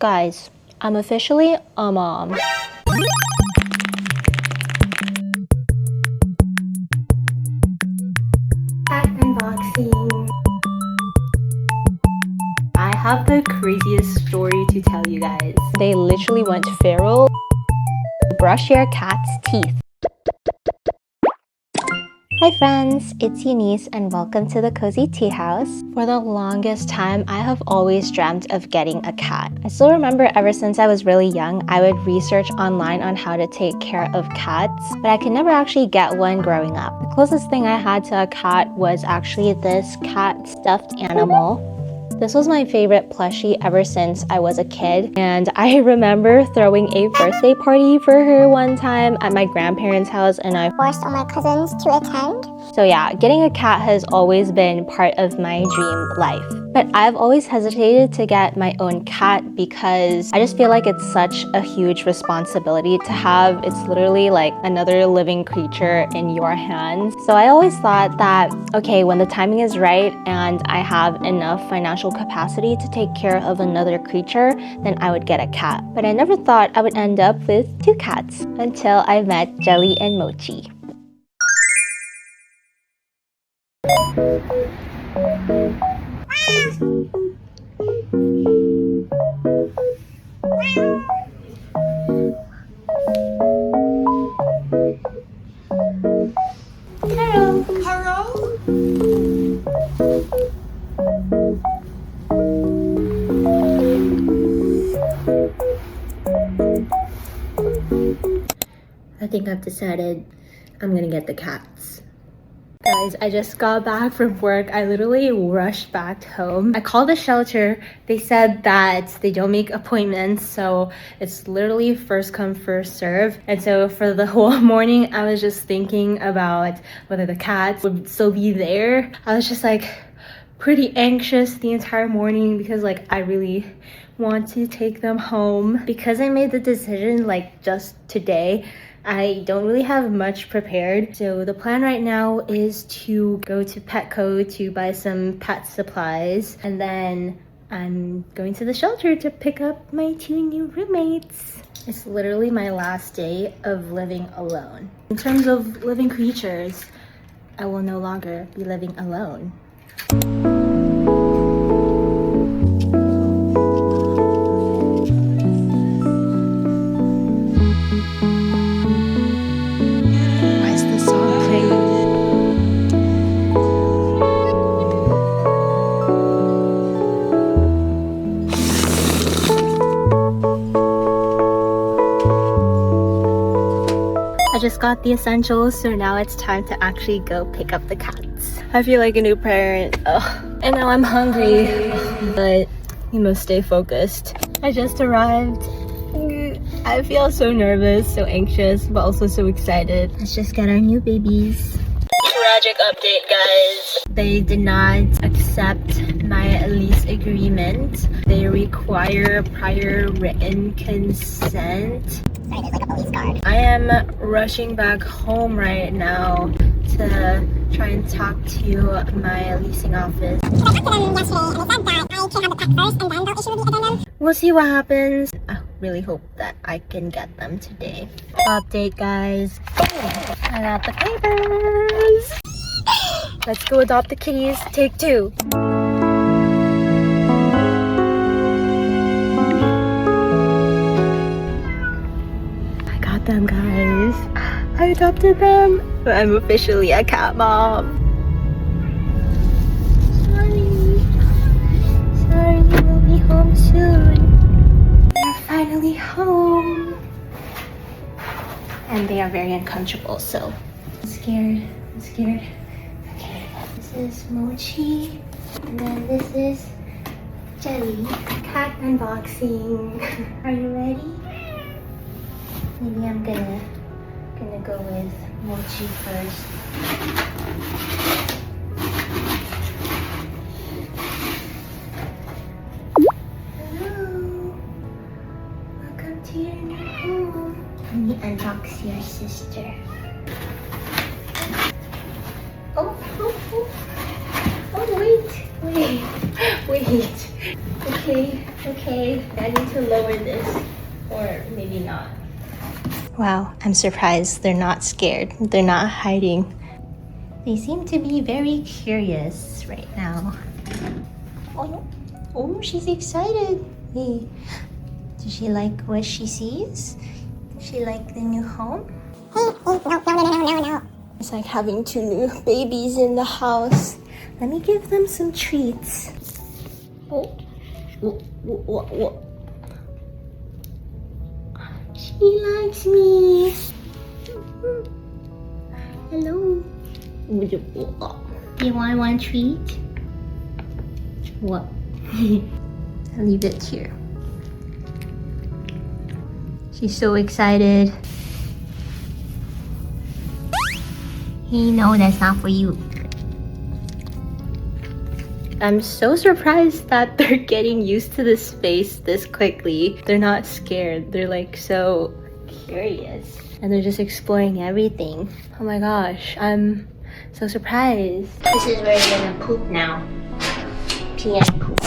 Guys, I'm officially a mom. Cat unboxing. I have the craziest story to tell you guys. They literally went feral. Brush your cat's teeth. Hi friends, it's Eunice and welcome to the Cozy Tea House. For the longest time, I have always dreamt of getting a cat. I still remember ever since I was really young, I would research online on how to take care of cats, but I could never actually get one growing up. The closest thing I had to a cat was actually this cat stuffed animal. This was my favorite plushie ever since I was a kid, and I remember throwing a birthday party for her one time at my grandparents' house, and I forced all my cousins to attend. So yeah, getting a cat has always been part of my dream life. But I've always hesitated to get my own cat because I just feel like it's such a huge responsibility to have. It's literally like another living creature in your hands. So I always thought that, okay, when the timing is right and I have enough financial capacity to take care of another creature, then I would get a cat. But I never thought I would end up with 2 cats until I met Jelly and Mochi. Hello. Hello? I think I've decided I'm gonna get the cats. Guys, I just got back from work. I literally rushed back home. I called the shelter. They said that they don't make appointments, so it's literally first come, first serve. And so for the whole morning, I was just thinking about whether the cats would still be there. I was just like pretty anxious the entire morning because like I really want to take them home. Because I made the decision like just today, I don't really have much prepared. So the plan right now is to go to Petco to buy some pet supplies. And then I'm going to the shelter to pick up my 2 new roommates. It's literally my last day of living alone. In terms of living creatures, I will no longer be living alone. I just got the essentials, so now it's time to actually go pick up the cats. I feel like a new parent. Ugh. And now I'm hungry, but you must stay focused. I just arrived. I feel so nervous, so anxious, but also so excited. Let's just get our new babies. Tragic update, guys. They did not accept my lease agreement. They require prior written consent. Sorry, there's like a police guard. I am rushing back home right now to try and talk to my leasing office. I talked to them yesterday and they said that I can have the pet first and then they'll issue the addendum. We'll see what happens. I really hope that I can get them today. Update, guys. I got the papers. Let's go adopt the kitties. Take 2. Them, guys. I adopted them. I'm officially a cat mom. Sorry, we'll be home soon. They're finally home. And they are very uncomfortable, so I'm scared. Okay, this is Mochi. And then this is Jelly. Cat unboxing. Are you ready? Maybe I'm gonna go with Mochi first. Hello, welcome to your new home. Let me unbox your sister. Oh, wait. Okay, I need to lower this, or maybe not. Wow, I'm surprised they're not scared. They're not hiding. They seem to be very curious right now. Oh, she's excited. Hey, does she like what she sees? Does she like the new home? No. It's like having two new babies in the house. Let me give them some treats. What? She likes me. Hello. You want one treat? What? I'll leave it here. She's so excited. Hey, no, that's not for you. I'm so surprised that they're getting used to this space this quickly. They're not scared. They're like so curious. And they're just exploring everything. Oh my gosh, I'm so surprised. This is where they're gonna poop now. Pee and poop.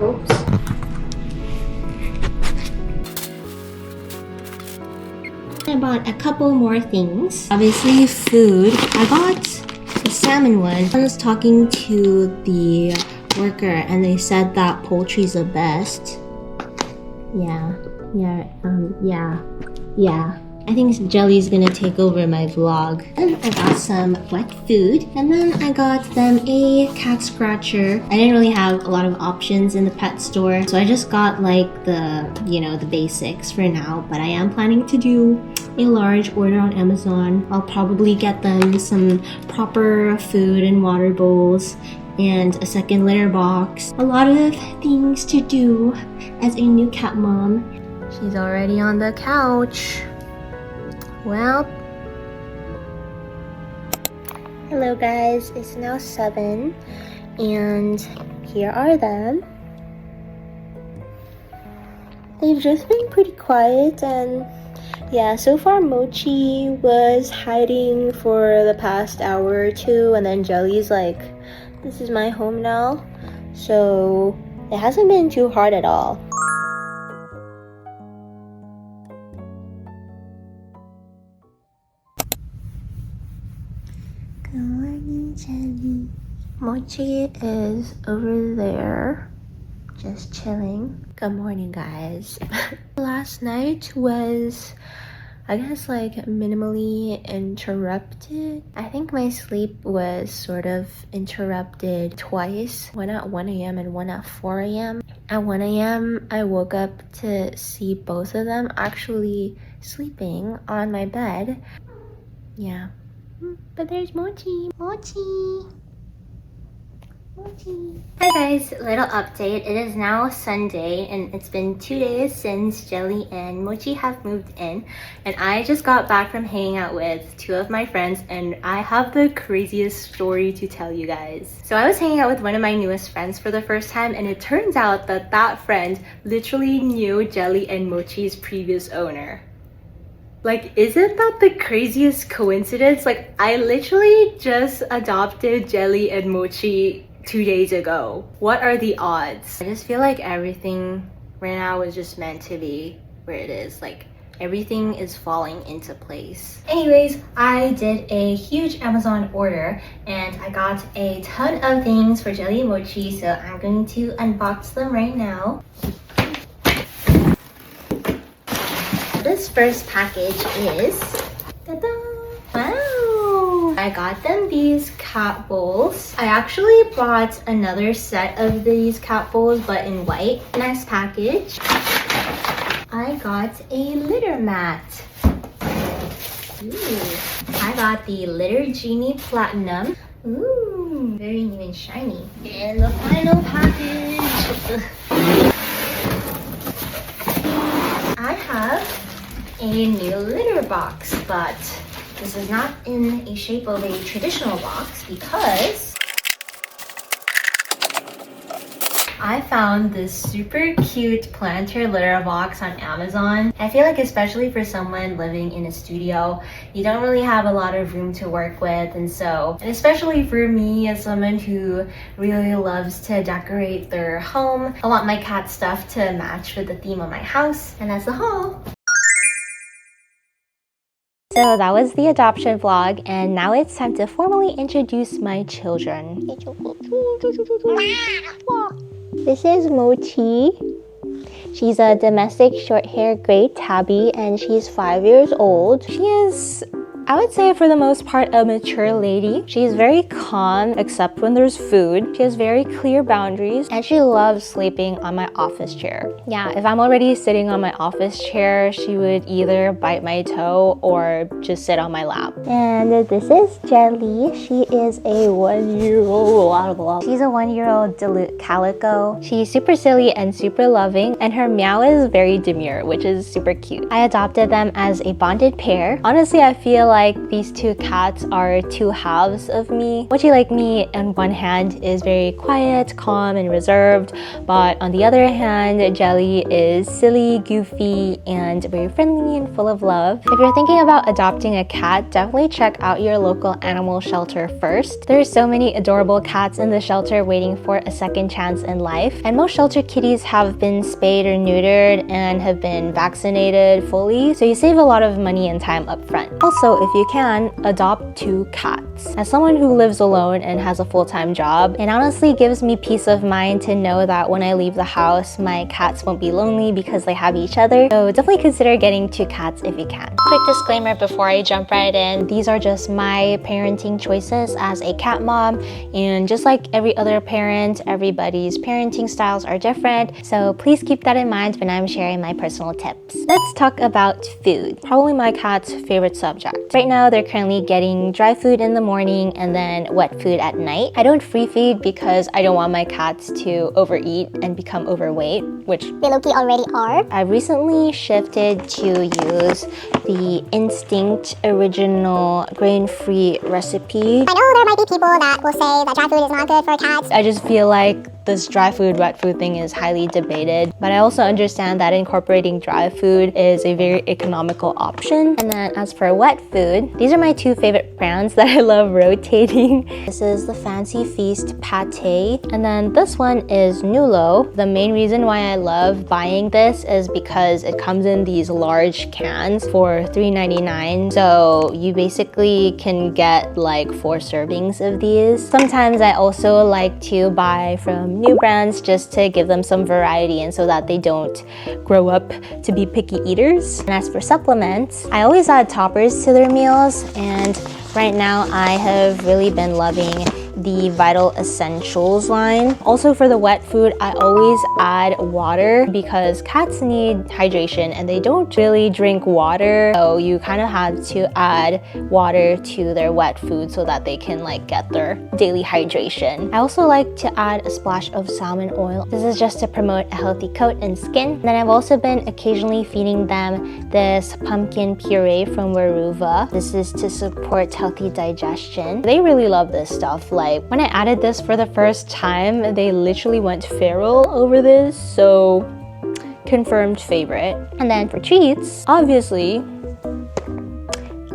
Oops. I bought a couple more things. Obviously food. I got the salmon one. I was talking to the worker and they said that poultry's the best. Yeah. I think Jelly's gonna take over my vlog. And I got some wet food, and then I got them a cat scratcher. I didn't really have a lot of options in the pet store, so I just got like the basics for now, but I am planning to do a large order on Amazon. I'll probably get them some proper food and water bowls and a second litter box. A lot of things to do as a new cat mom. She's already on the couch. Well, hello guys, it's now 7 and here are them. They've just been pretty quiet, and yeah, so far Mochi was hiding for the past hour or two, and then Jelly's like, this is my home now. So it hasn't been too hard at all. Good morning, Jelly. Mochi is over there, just chilling. Good morning, guys. Last night was, I guess, like minimally interrupted. I think my sleep was sort of interrupted twice, one at 1 a.m. and one at 4 a.m. At 1 a.m. I woke up to see both of them actually sleeping on my bed. Yeah. But there's Mochi. Mochi. Hi guys, little update. It is now Sunday and it's been 2 days since Jelly and Mochi have moved in, and I just got back from hanging out with 2 of my friends, and I have the craziest story to tell you guys. So I was hanging out with one of my newest friends for the first time, and it turns out that that friend literally knew Jelly and Mochi's previous owner. Like, isn't that the craziest coincidence? Like, I literally just adopted Jelly and Mochi 2 days ago. What are the odds? I just feel like everything right now is just meant to be where it is. Like, everything is falling into place. Anyways, I did a huge Amazon order and I got a ton of things for Jelly and Mochi, so I'm going to unbox them right now. This first package is, ta-da! Wow! I got them these cat bowls. I actually bought another set of these cat bowls, but in white. Next package, I got a litter mat. Ooh. I got the Litter Genie Platinum. Ooh, very new and shiny. And the final package. I have a new litter box, but this is not in a shape of a traditional box because I found this super cute planter litter box on Amazon. I feel like especially for someone living in a studio, you don't really have a lot of room to work with, and especially for me as someone who really loves to decorate their home, I want my cat stuff to match with the theme of my house, and that's the haul. So that was the adoption vlog, and now it's time to formally introduce my children. This is Mochi. She's a domestic short-haired Great Tabby, and she's 5 years old. She is, I would say, for the most part, a mature lady. She's very calm, except when there's food. She has very clear boundaries, and she loves sleeping on my office chair. Yeah, if I'm already sitting on my office chair, she would either bite my toe or just sit on my lap. And this is Jelly. She is a 1-year-old. She's a 1-year-old Duluth Calico. She's super silly and super loving, and her meow is very demure, which is super cute. I adopted them as a bonded pair. Honestly, I feel like these two cats are two halves of me. Mochi, like me, on one hand is very quiet, calm, and reserved, but on the other hand, Jelly is silly, goofy, and very friendly and full of love. If you're thinking about adopting a cat, definitely check out your local animal shelter first. There's so many adorable cats in the shelter waiting for a second chance in life, and most shelter kitties have been spayed or neutered and have been vaccinated fully, so you save a lot of money and time up front. Also, if you can, adopt 2 cats. As someone who lives alone and has a full-time job, it honestly gives me peace of mind to know that when I leave the house, my cats won't be lonely because they have each other. So definitely consider getting 2 cats if you can. Quick disclaimer before I jump right in, these are just my parenting choices as a cat mom, and just like every other parent, everybody's parenting styles are different, so please keep that in mind when I'm sharing my personal tips. Let's talk about food. Probably my cat's favorite subject. Right now, they're currently getting dry food in the morning and then wet food at night. I don't free feed because I don't want my cats to overeat and become overweight, which they low-key already are. I recently shifted to use the Instinct original grain-free recipe. I know there might be people that will say that dry food is not good for cats. I just feel like this dry food, wet food thing is highly debated, but I also understand that incorporating dry food is a very economical option. And then as for wet food, these are my 2 favorite brands that I love rotating. This is the Fancy Feast Pate, and then this one is Nulo. The main reason why I love buying this is because it comes in these large cans for $3.99, so you basically can get like 4 servings of these. Sometimes I also like to buy from new brands just to give them some variety and so that they don't grow up to be picky eaters. And as for supplements, I always add toppers to their meals, and right now I have really been loving the Vital Essentials line. Also for the wet food, I always add water because cats need hydration and they don't really drink water, so you kind of have to add water to their wet food so that they can like get their daily hydration. I also like to add a splash of salmon oil. This is just to promote a healthy coat and skin. Then I've also been occasionally feeding them this pumpkin puree from Weruva. This is to support healthy digestion. They really love this stuff. Like when I added this for the first time, they literally went feral over this, so confirmed favorite. And then for treats, obviously,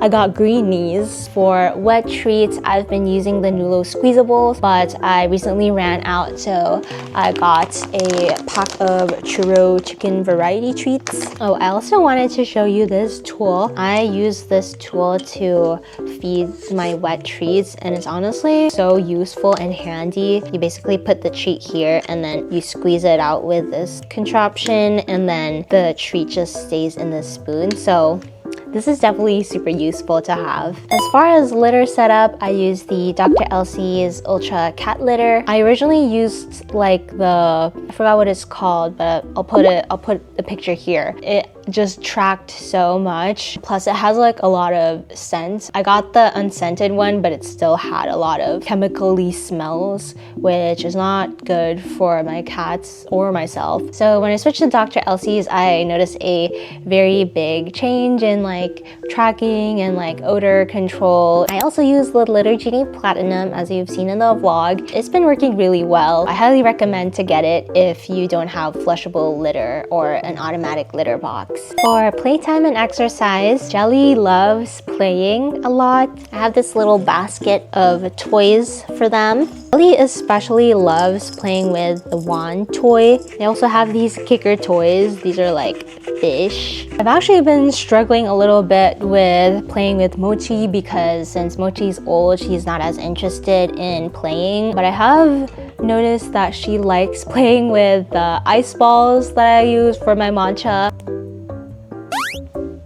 I got greenies. For wet treats, I've been using the Nulo squeezables, but I recently ran out, so I got a pack of churro chicken variety treats. Oh, I also wanted to show you this tool. I use this tool to feed my wet treats, and it's honestly so useful and handy. You basically put the treat here, and then you squeeze it out with this contraption, and then the treat just stays in the spoon. So this is definitely super useful to have. As far as litter setup, I use the Dr. Elsie's Ultra Cat Litter. I originally used like I forgot what it's called, but I'll put a picture here. It just tracked so much. Plus it has like a lot of scent. I got the unscented one, but it still had a lot of chemically smells, which is not good for my cats or myself. So when I switched to Dr. Elsie's, I noticed a very big change in like like tracking and like odor control. I also use the Litter Genie Platinum, as you've seen in the vlog. It's been working really well. I highly recommend to get it if you don't have flushable litter or an automatic litter box. For playtime and exercise, Jelly loves playing a lot. I have this little basket of toys for them. Jelly especially loves playing with the wand toy. They also have these kicker toys. These are like fish. I've actually been struggling a little bit with playing with Mochi because since Mochi's old, she's not as interested in playing. But I have noticed that she likes playing with the ice balls that I use for my matcha.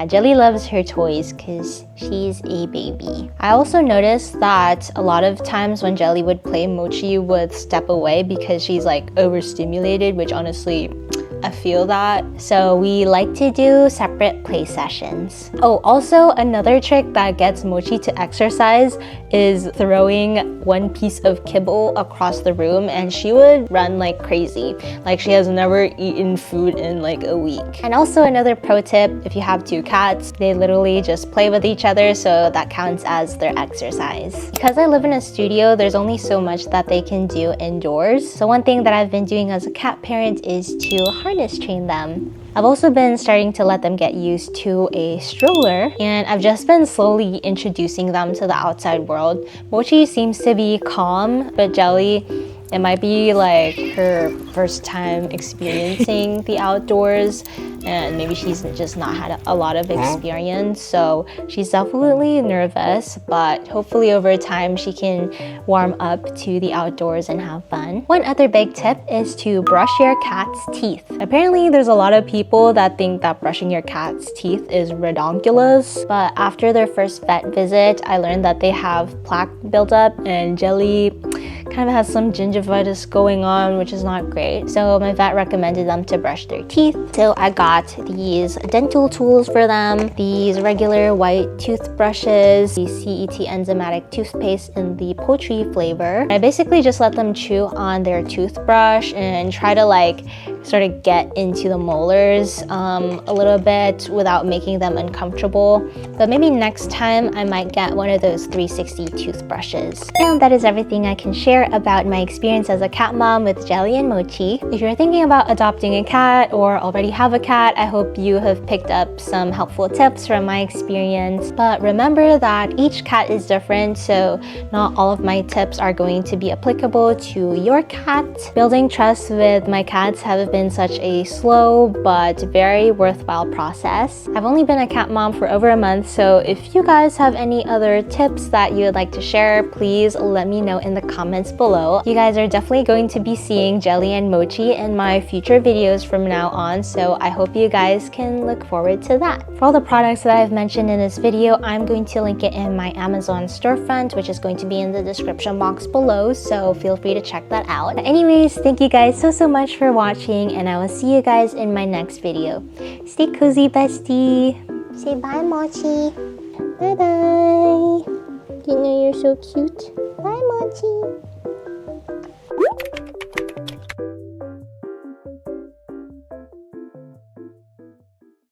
Jelly loves her toys because she's a baby. I also noticed that a lot of times when Jelly would play, Mochi would step away because she's like overstimulated, which honestly, I feel that. So we like to do separate play sessions. Oh, also another trick that gets Mochi to exercise is throwing one piece of kibble across the room, and she would run like crazy. Like she has never eaten food in like a week. And also another pro tip, if you have two cats, they literally just play with each other, so that counts as their exercise. Because I live in a studio, there's only so much that they can do indoors. So one thing that I've been doing as a cat parent is to harness train them. I've also been starting to let them get used to a stroller, and I've just been slowly introducing them to the outside world. Mochi seems to be calm, but Jelly, it might be like her first time experiencing the outdoors, and maybe she's just not had a lot of experience, so she's definitely nervous, but hopefully over time she can warm up to the outdoors and have fun. One other big tip is to brush your cat's teeth. Apparently there's a lot of people that think that brushing your cat's teeth is redonkulous, but after their first vet visit, I learned that they have plaque buildup, and Jelly kind of has some gingivitis going on, which is not great. So my vet recommended them to brush their teeth. So I got these dental tools for them, these regular white toothbrushes, the CET enzymatic toothpaste in the poultry flavor. I basically just let them chew on their toothbrush and try to like sort of get into the molars a little bit without making them uncomfortable. But maybe next time I might get one of those 360 toothbrushes. And that is everything I can share about my experience as a cat mom with Jelly and Mochi. If you're thinking about adopting a cat or already have a cat, I hope you have picked up some helpful tips from my experience. But remember that each cat is different, so not all of my tips are going to be applicable to your cat. Building trust with my cats have been such a slow but very worthwhile process. I've only been a cat mom for over a month, so if you guys have any other tips that you would like to share, please let me know in the comments below. You guys are definitely going to be seeing Jelly and Mochi in my future videos from now on, so I hope you guys can look forward to that. For all the products that I've mentioned in this video, I'm going to link it in my Amazon storefront, which is going to be in the description box below, so feel free to check that out. But anyways, thank you guys so much for watching, and I will see you guys in my next video. Stay cozy, bestie. Say bye, Mochi. Bye bye. You know you're so cute. Bye, Mochi.